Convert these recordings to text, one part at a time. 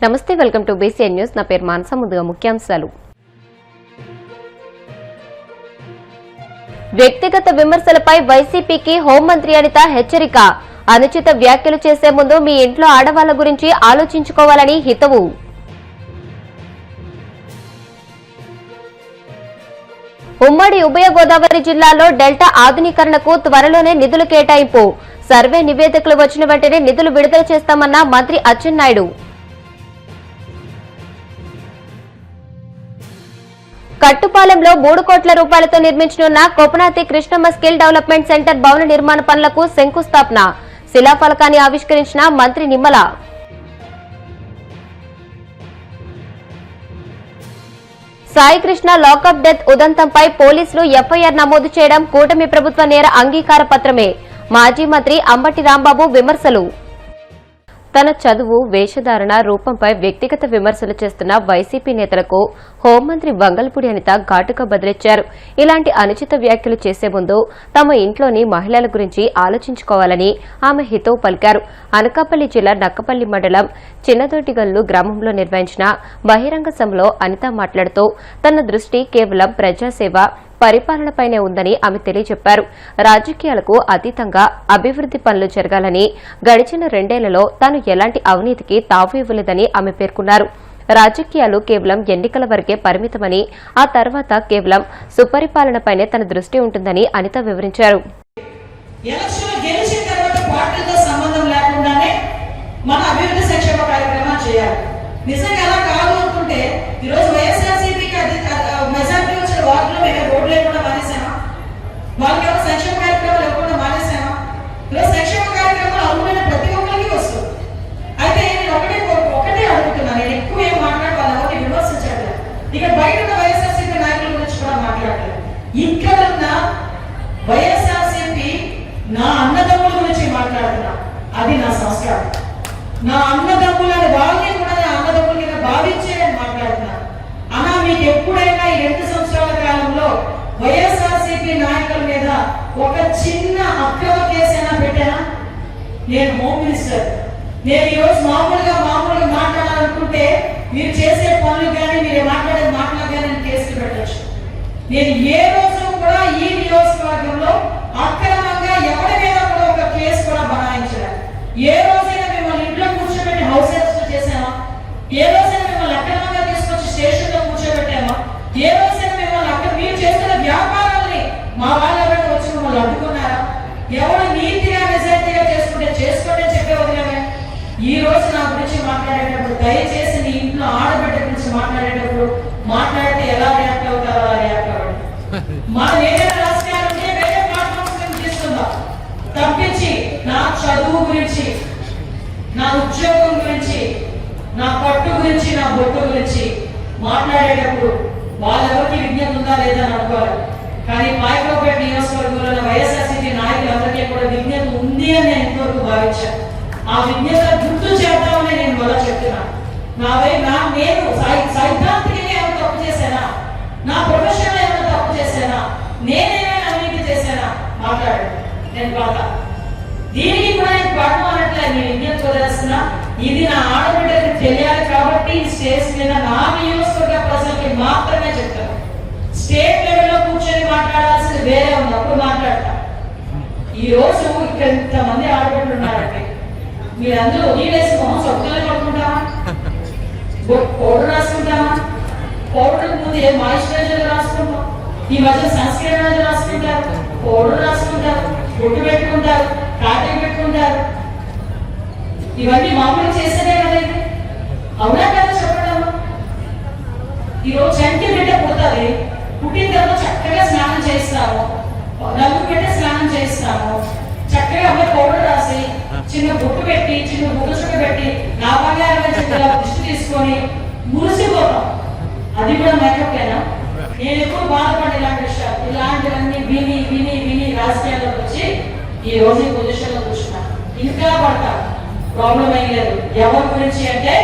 నమస్తే, welcome to BCN news. నా పేరు మానస. ముందుగా ముఖ్యాంశాలు. వ్యక్తిగత విమర్శలపై వైసీపీకి హోంమంత్రి అనిత హెచ్చరిక. అనుచిత వ్యాఖ్యలు చేసే ముందు మీ ఇంట్లో ఆడవాళ్ల గురించి ఆలోచించుకోవాలని హితవు. ఉమ్మడి ఉభయ గోదావరి జిల్లాలో డెల్టా ఆధునీకరణకు త్వరలోనే నిధులు కేటాయింపు. సర్వే నివేదికలు వచ్చిన వెంటనే నిధులు విడుదల చేస్తామన్న మంత్రి అచ్చెన్నాయుడు. కట్టుపాలెంలో 3 కోట్ల రూపాయలతో నిర్మించనున్న కోపనాతి కృష్ణమ్మ స్కిల్ డెవలప్మెంట్ సెంటర్ భవన నిర్మాణ పనులకు శంకుస్థాపన. శిలాఫలకాన్ని ఆవిష్కరించిన మంత్రి నిమ్మల. సాయికృష్ణ లాకప్ డెత్ ఉదంతంపై పోలీసులు ఎఫ్ఐఆర్ నమోదు చేయడం కూటమి ప్రభుత్వ నేర అంగీకార పత్రమే. మాజీ మంత్రి అంబటి రాంబాబు విమర్శలు. తన చదువు, వేషధారణ, రూపంపై వ్యక్తిగత విమర్శలు చేస్తున్న వైసీపీ నేతలకు హోంమంత్రి బంగల్పూడి అనిత ఘాటుగా బదిలిచ్చారు. ఇలాంటి అనుచిత వ్యాఖ్యలు చేసే ముందు తమ ఇంట్లోని మహిళల గురించి ఆలోచించుకోవాలని ఆమె హితవు పలికారు. అనకాపల్లి జిల్లా నక్కపల్లి మండలం చిన్నదొడ్డిగల్లు గ్రామంలో నిర్వహించిన బహిరంగ సభలో అనిత మాట్లాడుతూ తన దృష్టి కేవలం ప్రజాసేవ, పరిపాలనపైనే ఉందని ఆమె తెలియజెప్పారు. రాజకీయాలకు అతీతంగా అభివృద్ది పనులు జరగాలని, గడిచిన 2 ఏళ్లలో తాను ఎలాంటి అవినీతికి తావు ఇవ్వలేదని ఆమె పేర్కొన్నారు. రాజకీయాలు కేవలం ఎన్నికల వరకే పరిమితమని, ఆ తర్వాత కేవలం సుపరిపాలనపైనే తన దృష్టి ఉంటుందని అనిత వివరించారు. వాళ్ళకి ఏమైనా సంక్షేమ కార్యక్రమాలు ఎప్పుడు మానేసామా? ఈరోజు సంక్షేమ కార్యక్రమాలు అనుకున్న ప్రతి ఒక్కరికి వస్తుంది. అయితే నేను ఒకటే అడుగుతున్నాను. నేను ఎక్కువ ఏం మాట్లాడి వాళ్ళు ఎవరిని విమర్శించట్లేదు. ఇక బయట ఉన్న వైఎస్ఆర్సీపీ నాయకుల గురించి కూడా మాట్లాడలేదు. ఇక్కడ ఉన్న వైఎస్ఆర్సీపీ నా అన్నదమ్ముల గురించి మాట్లాడుతున్నా. అది నా సంస్కారం. నా అన్నదమ్ములని వాళ్ళని కూడా నా అన్నదమ్ముల కింద భావించే నేను మాట్లాడుతున్నా. అన్నా, మీకు ఎప్పుడైనా ఈ 2 సంవత్సరాల కాలంలో వైఎస్ఆర్సీపీ నాయకుల మీద ఒక చిన్న అక్రమ కేసు అయినా పెట్టానా? నేను హోమ్ మినిస్టర్. నేను ఈరోజు మామూలుగా మాట్లాడాలనుకుంటే మీరు చేసే పనులు కానీ మీరు మాట్లాడే మాటలు కానీ నేను కేసులు పెట్టచ్చు. నేను ఏ రోజు కూడా ఈ నియోజకవర్గంలో అక్రమంగా ఎవరి మీద కూడా ఒక కేసు కూడా బనాయించలేదు. ఏ రోజైనా మిమ్మల్ని ఇంట్లో కూర్చోబెట్టి హౌస్ అరెస్ట్ చేసామా? ఏ రోజైనా మిమ్మల్ని అక్రమంగా తీసుకొచ్చి స్టేషన్ లో కూర్చోబెట్టామా? ఏ రోజైనా మిమ్మల్ని అక్కడ మీరు చేస్తున్న వ్యాపారాలని మా వాళ్ళు ఎవరైనా వచ్చి మిమ్మల్ని అడ్డుకున్నారా? ఎవరు నీతిగా నిజాయితీగా చేసుకుంటే చేసుకోండి అని చెప్పే వదిలేమే. ఈ రోజు నా గురించి మాట్లాడేటప్పుడు దయచేసి నీ ఇంట్లో ఆడబిడ్డ గురించి మాట్లాడేటప్పుడు మాట్లాడితే ఎలా రియాక్ట్ అవుతారో అలా రియాక్ట్ అవ్వండి. మనం ఏదైనా రాజకీయాలు ఉంటే వేరే ప్లాట్ఫామ్స్ గురించి తీసుకుందాం తప్పించి నా చదువు గురించి, నా ఉద్యోగం గురించి, నా పట్టు గురించి, నా బొట్టు గురించి మాట్లాడేటప్పుడు వాళ్ళెవరికి విజ్ఞత ఉందా లేదా అని అనుకోవాలి. కానీ పాయకరావుపేట నియోజకవర్గంలో వైఎస్ఆర్సీపీ నాయకులందరికీ కూడా విజ్ఞత ఉంది అని నేను ఇంతవరకు భావించాను. ఆ విజ్ఞత గుర్తు చేద్దామని నేను కూడా చెప్తున్నాను. నేను సైద్ధాంతికంగా ఏమైనా తప్పు చేశానా? నా ప్రొఫెషన్ లో ఏమైనా తప్పు చేశానా? నేనేమైనా అవినీతి చేశానా? మాట్లాడండి, నేను పాతా. దీనికి కూడా నేను పాఠం అన్నట్లే నేను విజ్ఞత వదిలేస్తున్నా. ఇది నా ఆడబిడ్డకి తెలియాలి కాబట్టి స్టేజ్ మీద నా నియోజకవర్గ ప్రజలకి మాత్రమే చెప్తాను. స్టేట్ లెవెల్లో కూర్చొని మాట్లాడాల్సింది వేరే ఉంది, అప్పుడు మాట్లాడతా. ఈ రోజు ఇక్కడ ఇంతమంది ఆడబిడ్డలు ఉన్నారంటే మీరందరూ నీళ్ళేసి మొహం సొక్కలే పడుకుంటామా? పౌడర్ రాసుకుంటామా? పౌడర్ ముందు ఏ మాయిశ్చరైజర్ రాసుకుంటాం. ఈ మధ్య సన్స్క్రీన్ అనేది రాసుకుంటారు, పౌడర్ రాసుకుంటారు, బొట్టు పెట్టుకుంటారు, కాటన్ పెట్టుకుంటారు. ఇవన్నీ మామూలు చేసేదే కదండి. అవునా కదా చెప్పడము? ఈరోజు చంటి బిడ్డ పుడుతుంది, పుట్టిన తర్వాత చక్కగా స్నానం చేస్తాము, నలుగు బిడ్డ స్నానం చేస్తాము, చక్కగా అమ్మాయి పౌడర్ రాసి చిన్న బొట్టు పెట్టి చిన్న బొట్టు చుట్ట పెట్టి నా బంగారం దృష్టి తీసుకొని మురిసిపోతాం. అది కూడా మేకప్లేనా? నేను ఎప్పుడు బాధపడి ఇలాంటి విషయాలు ఇలాంటివన్నీ విని విని విని రాజకీయాల్లోకి వచ్చి ఈ రోజు ఈ పొజిషన్ లో కూర్చున్నా. ఇంకా పడతా. ప్రాబ్లం ఏం లేదు. ఎవరి గురించి అంటే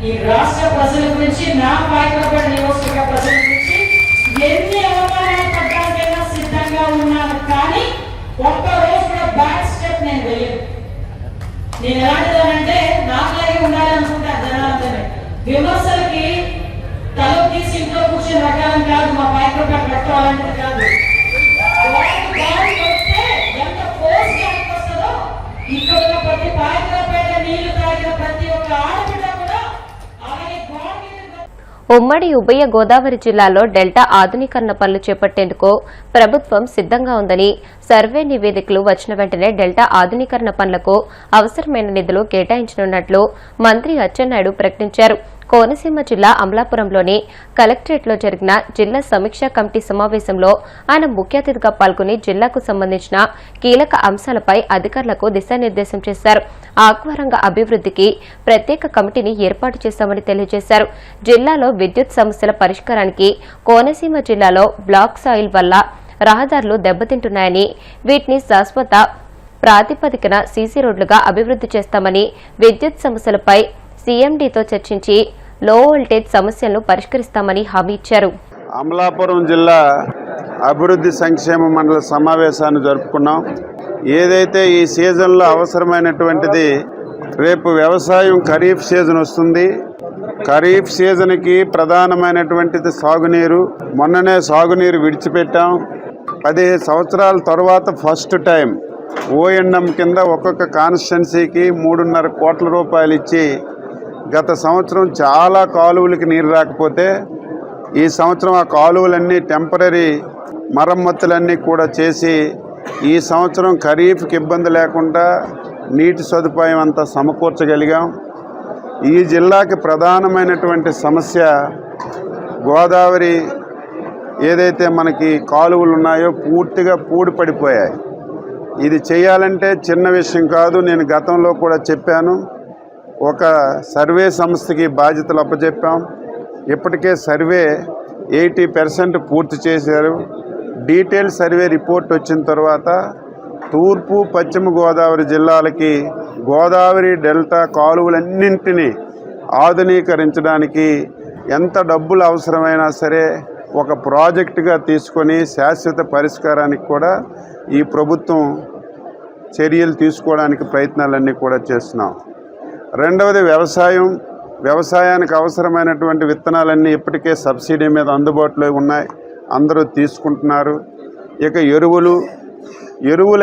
ఈ రాష్ట్ర ప్రజల గురించి, నా పాయకరావుపేట నియోజకవర్గ ప్రజల గురించి ఎన్ని అవమానాలు పడ్డానికైనా సిద్ధంగా ఉన్నాను. కానీ ఒక్క రోజు కూడా బ్యాక్ స్టెప్ నేను వేయను. నేను ఎలాంటిదానంటే నాకులాగే ఉండాలి అనుకుంటా జనాలందరూ. అలాంటిది కాదు. గాలి వస్తే ఎంత ఫోర్స్ గాలికి వస్తుందో ఇక్కడ ఉన్న ప్రతి పాయకరాపేట నీళ్లు తాగిన ప్రతి ఒక్క ఆడబిడ్డ కూడా అలాగే గాలి. ఉమ్మడి ఉభయ గోదావరి జిల్లాలో డెల్టా ఆధునీకరణ పనులు చేపట్టేందుకు ప్రభుత్వం సిద్దంగా ఉందని, సర్వే నివేదికలు వచ్చిన వెంటనే డెల్టా ఆధునీకరణ పనులకు అవసరమైన నిధులు కేటాయించనున్నట్లు మంత్రి అచ్చెన్నాయుడు ప్రకటించారు. కోనసీమ జిల్లా అమలాపురంలోని కలెక్టరేట్లో జరిగిన జిల్లా సమీక్షా కమిటీ సమావేశంలో ఆయన ముఖ్య అతిథిగా పాల్గొని జిల్లాకు సంబంధించిన కీలక అంశాలపై అధికారులకు దిశానిర్దేశం చేశారు. ఆక్వారంగ అభివృద్ధికి ప్రత్యేక కమిటీని ఏర్పాటు చేశామని తెలియజేశారు. జిల్లాలో విద్యుత్ సమస్యల పరిష్కారానికి కోనసీమ జిల్లాలో బ్లాక్ సాయిల్ వల్ల రహదారులు దెబ్బతింటున్నాయని, వీటిని శాశ్వత ప్రాతిపదికన సీసీ రోడ్లుగా అభివృద్ధి చేస్తామని, విద్యుత్ సమస్యలపై సీఎండీతో చర్చించి లో వోల్టేజ్ సమస్యలను పరిష్కరిస్తామని హామీ ఇచ్చారు. అమలాపురం జిల్లా అభివృద్ధి సంక్షేమ మండలి సమావేశాన్ని జరుపుకున్నాం. ఏదైతే ఈ సీజన్లో అవసరమైనటువంటిది, రేపు వ్యవసాయం ఖరీఫ్ సీజన్ వస్తుంది. ఖరీఫ్ సీజన్కి ప్రధానమైనటువంటిది సాగునీరు. మొన్ననే సాగునీరు విడిచిపెట్టాం. 15 సంవత్సరాల తర్వాత ఫస్ట్ టైం ఓఎన్ఎం కింద ఒక్కొక్క కాన్స్టిట్యున్సీకి 3.5 కోట్ల రూపాయలు ఇచ్చి, గత సంవత్సరం చాలా కాలువలకి నీరు రాకపోతే ఈ సంవత్సరం ఆ కాలువలన్నీ టెంపరీ మరమ్మతులన్నీ కూడా చేసి ఈ సంవత్సరం ఖరీఫ్కి ఇబ్బంది లేకుండా నీటి సదుపాయం అంతా సమకూర్చగలిగాం. ఈ జిల్లాకి ప్రధానమైనటువంటి సమస్య గోదావరి ఏదైతే మనకి కాలువలు ఉన్నాయో పూర్తిగా పూడిపడిపోయాయి. ఇది చేయాలంటే చిన్న విషయం కాదు. నేను గతంలో కూడా చెప్పాను. ఒక సర్వే సంస్థకి బాధ్యతలు అప్పచెప్పాం. ఇప్పటికే సర్వే 80% పూర్తి చేశారు. డీటెయిల్ సర్వే రిపోర్ట్ వచ్చిన తర్వాత తూర్పు పశ్చిమ గోదావరి జిల్లాలకి గోదావరి డెల్టా కాలువలన్నింటినీ ఆధునీకరించడానికి ఎంత డబ్బులు అవసరమైనా సరే ఒక ప్రాజెక్టుగా తీసుకొని శాశ్వత పరిష్కారానికి కూడా ఈ ప్రభుత్వం చర్యలు తీసుకోవడానికి ప్రయత్నాలన్నీ కూడా చేస్తున్నాం. రెండవది వ్యవసాయానికి అవసరమైనటువంటి విత్తనాలన్నీ ఇప్పటికే సబ్సిడీ మీద అందుబాటులో ఉన్నాయి, అందరూ తీసుకుంటున్నారు. ఇక ఎరువులు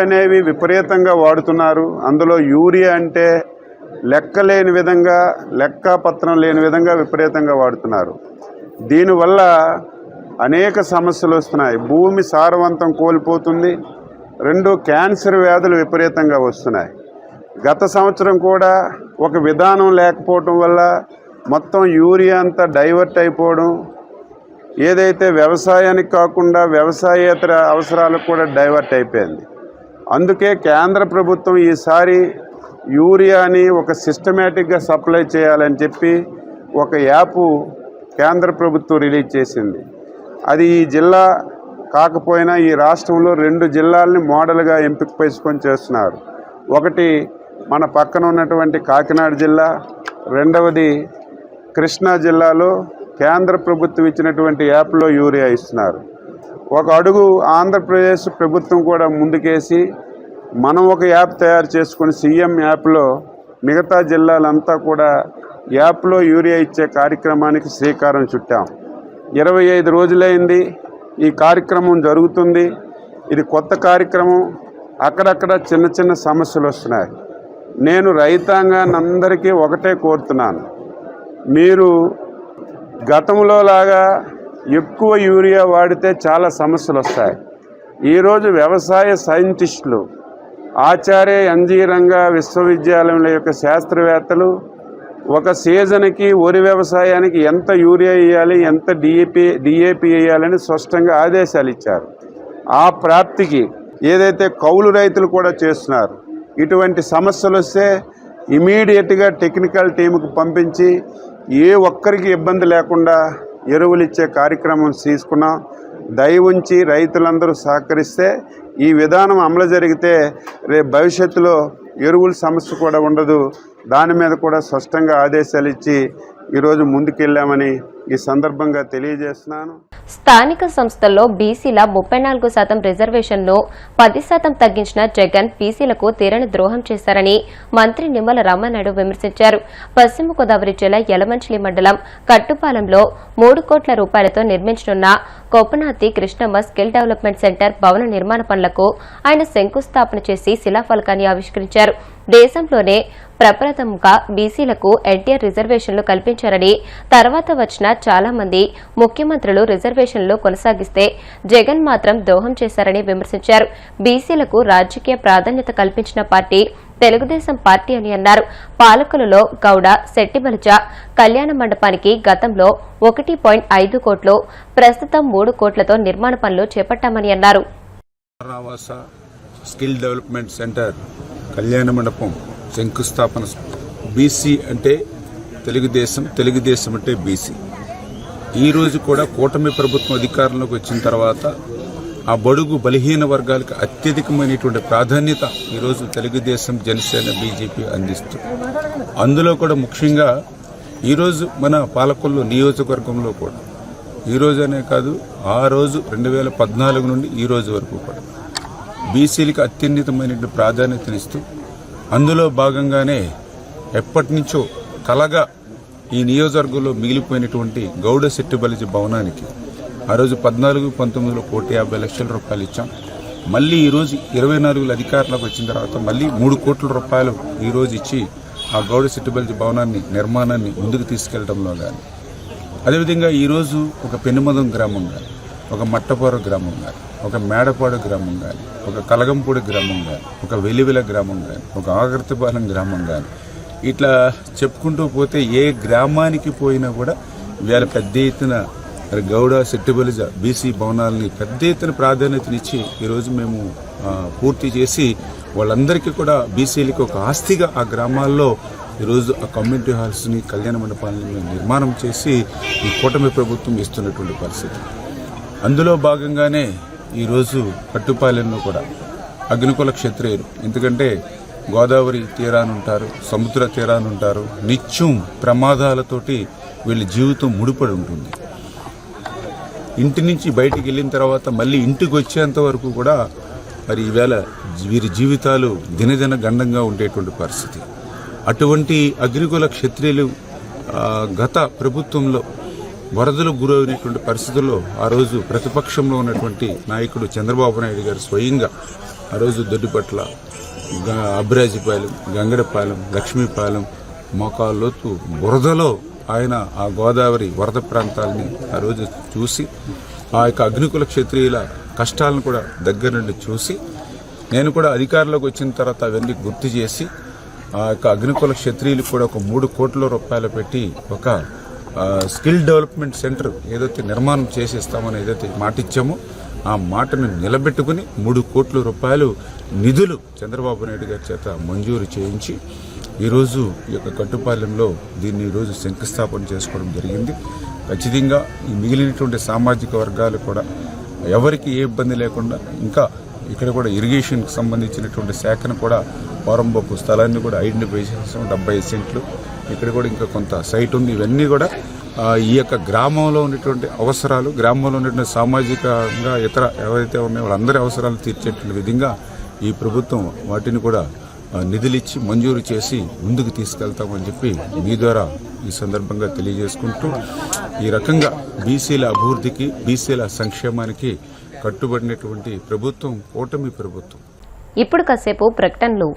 అనేవి విపరీతంగా వాడుతున్నారు. అందులో యూరియా అంటే లెక్కలేని విధంగా, లెక్కాపత్రం లేని విధంగా విపరీతంగా వాడుతున్నారు. దీనివల్ల అనేక సమస్యలు వస్తున్నాయి. భూమి సారవంతం కోల్పోతుంది. 2 క్యాన్సర్ వ్యాధులు విపరీతంగా వస్తున్నాయి. గత సంవత్సరం కూడా ఒక విధానం లేకపోవడం వల్ల మొత్తం యూరియా అంతా డైవర్ట్ అయిపోవడం, ఏదైతే వ్యవసాయానికి కాకుండా వ్యవసాయేతర అవసరాలకు కూడా డైవర్ట్ అయిపోయింది. అందుకే కేంద్ర ప్రభుత్వం ఈసారి యూరియాని ఒక సిస్టమేటిక్గా సప్లై చేయాలని చెప్పి ఒక యాప్ కేంద్ర ప్రభుత్వం రిలీజ్ చేసింది. అది ఈ జిల్లా కాకపోయినా ఈ రాష్ట్రంలో 2 జిల్లాలని మోడల్గా ఎంపిక చేసుకొని చేస్తున్నారు. ఒకటి మన పక్కన ఉన్నటువంటి కాకినాడ జిల్లా, రెండవది కృష్ణా జిల్లాలో కేంద్ర ప్రభుత్వం ఇచ్చినటువంటి యాప్లో యూరియా ఇస్తున్నారు. ఒక అడుగు ఆంధ్రప్రదేశ్ ప్రభుత్వం కూడా ముందుకేసి మనం ఒక యాప్ తయారు చేసుకుని సీఎం యాప్లో మిగతా జిల్లాలంతా కూడా యాప్లో యూరియా ఇచ్చే కార్యక్రమానికి శ్రీకారం చుట్టాం. 25 రోజులైంది ఈ కార్యక్రమం జరుగుతుంది. ఇది కొత్త కార్యక్రమం. అక్కడక్కడ చిన్న చిన్న సమస్యలు వస్తున్నాయి. నేను రైతాంగాన్ని అందరికీ ఒకటే కోరుతున్నాను, మీరు గతంలో లాగా ఎక్కువ యూరియా వాడితే చాలా సమస్యలు వస్తాయి. ఈరోజు వ్యవసాయ సైంటిస్టులు, ఆచార్య ఎన్జీ రంగా విశ్వవిద్యాలయంలో యొక్క శాస్త్రవేత్తలు ఒక సీజన్కి వరి వ్యవసాయానికి ఎంత యూరియా వేయాలి, ఎంత డిఏపి వేయాలని స్పష్టంగా ఆదేశాలు ఇచ్చారు. ఆ ప్రాప్తికి ఏదైతే కౌలు రైతులు కూడా చేస్తున్నారు, ఇటువంటి సమస్యలు వస్తే ఇమీడియట్గా టెక్నికల్ టీంకు పంపించి ఏ ఒక్కరికి ఇబ్బంది లేకుండా ఎరువులు ఇచ్చే కార్యక్రమం తీసుకున్నాం. దయ ఉంచి రైతులందరూ సహకరిస్తే ఈ విధానం అమలు జరిగితే రేపు భవిష్యత్తులో ఎరువుల సమస్య కూడా ఉండదు. దాని మీద కూడా స్పష్టంగా ఆదేశాలు ఇచ్చి ఈరోజు ముందుకెళ్ళామని ఈ సందర్భంగా తెలియజేస్తున్నాను. స్థానిక సంస్థల్లో బీసీల 34% రిజర్వేషన్ను 10% తగ్గించిన జగన్ బీసీలకు తీరని ద్రోహం చేశారని మంత్రి నిమ్మల రామానాయుడు విమర్శించారు. పశ్చిమ గోదావరి జిల్లా యలమంచిలి మండలం కట్టుపాలెంలో 3 కోట్ల రూపాయలతో నిర్మించనున్న కొప్పనాతి కృష్ణమ్మ స్కిల్ డెవలప్మెంట్ సెంటర్ భవన నిర్మాణ పనులకు ఆయన శంకుస్థాపన చేసి శిలాఫలకాన్ని ఆవిష్కరించారు. దేశంలోనే ప్రప్రథమంగా బీసీలకు ఎన్టీఆర్ రిజర్వేషన్లు కల్పించారని, తర్వాత వచ్చిన చాలా మంది ముఖ్యమంత్రులు రిజర్వేషన్లు కొనసాగిస్తే జగన్ మాత్రం ద్రోహం చేశారని విమర్శించారు. బీసీలకు రాజకీయ ప్రాధాన్యత కల్పించిన పార్టీ తెలుగుదేశం పార్టీ అని అన్నారు. పాలకులలో గౌడ, శెట్టిబలిజ కళ్యాణ మండపానికి గతంలో 1.5 కోట్లు, ప్రస్తుతం 3 కోట్లతో నిర్మాణ పనులు చేపట్టామని అన్నారు. స్కిల్ డెవలప్మెంట్ సెంటర్ కళ్యాణ మండపం శంకుస్థాపన. బీసీ అంటే తెలుగుదేశం, తెలుగుదేశం అంటే బీసీ. ఈరోజు కూడా కూటమి ప్రభుత్వం అధికారంలోకి వచ్చిన తర్వాత ఆ బడుగు బలహీన వర్గాలకు అత్యధికమైనటువంటి ప్రాధాన్యత ఈరోజు తెలుగుదేశం, జనసేన, బీజేపీ అందిస్తుంది. అందులో కూడా ముఖ్యంగా ఈరోజు మన పాలకొల్లు నియోజకవర్గంలో కూడా ఈరోజు అనే కాదు, ఆ రోజు 2014 నుండి ఈ రోజు వరకు కూడా బీసీలకు అత్యున్నతమైనటువంటి ప్రాధాన్యతనిస్తూ అందులో భాగంగానే ఎప్పటి నుంచో కలగా ఈ నియోజకవర్గంలో మిగిలిపోయినటువంటి గౌడ శెట్టిబలిజ భవనానికి ఆ రోజు 14-19లో 1,50,00,000 రూపాయలు ఇచ్చాం. మళ్ళీ ఈరోజు 24 అధికారంలోకి వచ్చిన తర్వాత మళ్ళీ 3 కోట్ల రూపాయలు ఈరోజు ఇచ్చి ఆ గౌడ శెట్టిబలిజ భవనాన్ని నిర్మాణాన్ని ముందుకు తీసుకెళ్లడంలో కానీ, అదేవిధంగా ఈరోజు ఒక పెనుమదం గ్రామం కానీ, ఒక మట్టపోర గ్రామం కానీ, ఒక మేడపాడు గ్రామం కానీ, ఒక కలగంపూడి గ్రామం కానీ, ఒక వెలివెల గ్రామం కానీ, ఒక ఆగర్తిపాలెం గ్రామం కానీ, ఇట్లా చెప్పుకుంటూ పోతే ఏ గ్రామానికి పోయినా కూడా వీళ్ళ పెద్ద ఎత్తున గౌడ శెట్టిబలిజ బీసీ భవనాలని పెద్ద ఎత్తున ప్రాధాన్యతనిచ్చి ఈరోజు మేము పూర్తి చేసి వాళ్ళందరికీ కూడా బీసీలకి ఒక ఆస్తిగా ఆ గ్రామాల్లో ఈరోజు ఆ కమ్యూనిటీ హాల్స్ని, కళ్యాణ మండపాలని నిర్మాణం చేసి ఈ కూటమి ప్రభుత్వం ఇస్తున్నటువంటి పరిస్థితి. అందులో భాగంగానే ఈరోజు కట్టుపాలెంలో కూడా అగ్నికుల క్షత్రియులు, ఎందుకంటే గోదావరి తీరానుంటారు, సముద్ర తీరానుంటారు, నిత్యం ప్రమాదాలతోటి వీళ్ళ జీవితం ముడిపడి ఉంటుంది. ఇంటి నుంచి బయటికి వెళ్ళిన తర్వాత మళ్ళీ ఇంటికి వచ్చేంత వరకు కూడా మరి ఈవేళ వీరి జీవితాలు దినదిన గండంగా ఉండేటువంటి పరిస్థితి. అటువంటి అగ్నికుల క్షత్రియులు గత ప్రభుత్వంలో వరదలు గురైనటువంటి పరిస్థితుల్లో ఆ రోజు ప్రతిపక్షంలో ఉన్నటువంటి నాయకుడు చంద్రబాబు నాయుడు గారు స్వయంగా ఆ రోజు దొడ్డిపట్ల, అబ్రాజిపాలెం, గంగడపాలెం, లక్ష్మీపాలెం, మోకాల్లోతు బురదలో ఆయన ఆ గోదావరి వరద ప్రాంతాలని ఆ రోజు చూసి ఆ యొక్క అగ్నికుల క్షత్రియుల కష్టాలను కూడా దగ్గర నుండి చూసి, నేను కూడా అధికారంలోకి వచ్చిన తర్వాత అవన్నీ గుర్తు చేసి ఆ యొక్క అగ్నికుల క్షత్రియులకు కూడా ఒక 3 కోట్ల రూపాయలు పెట్టి ఒక స్కిల్ డెవలప్మెంట్ సెంటర్ ఏదైతే నిర్మాణం చేసేస్తామని ఏదైతే మాట ఇచ్చామో ఆ మాటను నిలబెట్టుకుని 3 కోట్ల రూపాయలు నిధులు చంద్రబాబు నాయుడు గారి చేత మంజూరు చేయించి ఈరోజు ఈ యొక్క కట్టుపాలెంలో దీన్ని ఈరోజు శంకుస్థాపన చేసుకోవడం జరిగింది. ఖచ్చితంగా ఈ మిగిలినటువంటి సామాజిక వర్గాలు కూడా ఎవరికి ఏ ఇబ్బంది లేకుండా, ఇంకా ఇక్కడ కూడా ఇరిగేషన్కి సంబంధించినటువంటి శాఖను కూడా పోరంబోకు స్థలాన్ని కూడా ఐడెంటిఫై చేసాం. 70 సెంట్లు ఇక్కడ కూడా ఇంకా కొంత సైట్ ఉంది. ఇవన్నీ కూడా ఈ యొక్క గ్రామంలో ఉన్నటువంటి అవసరాలు, గ్రామంలో ఉన్నటువంటి సామాజికంగా ఇతర ఎవరైతే ఉన్నాయో వాళ్ళందరి అవసరాలు తీర్చేటువంటి విధంగా ఈ ప్రభుత్వం వాటిని కూడా నిధులిచ్చి మంజూరు చేసి ముందుకు తీసుకెళ్తామని చెప్పి మీ ద్వారా ఈ సందర్భంగా తెలియజేసుకుంటూ, ఈ రకంగా బీసీల అభివృద్ధికి, బీసీల సంక్షేమానికి కట్టుబడినటువంటి ప్రభుత్వం కూటమి ప్రభుత్వం. ఇప్పుడు కాసేపు ప్రకటనలు.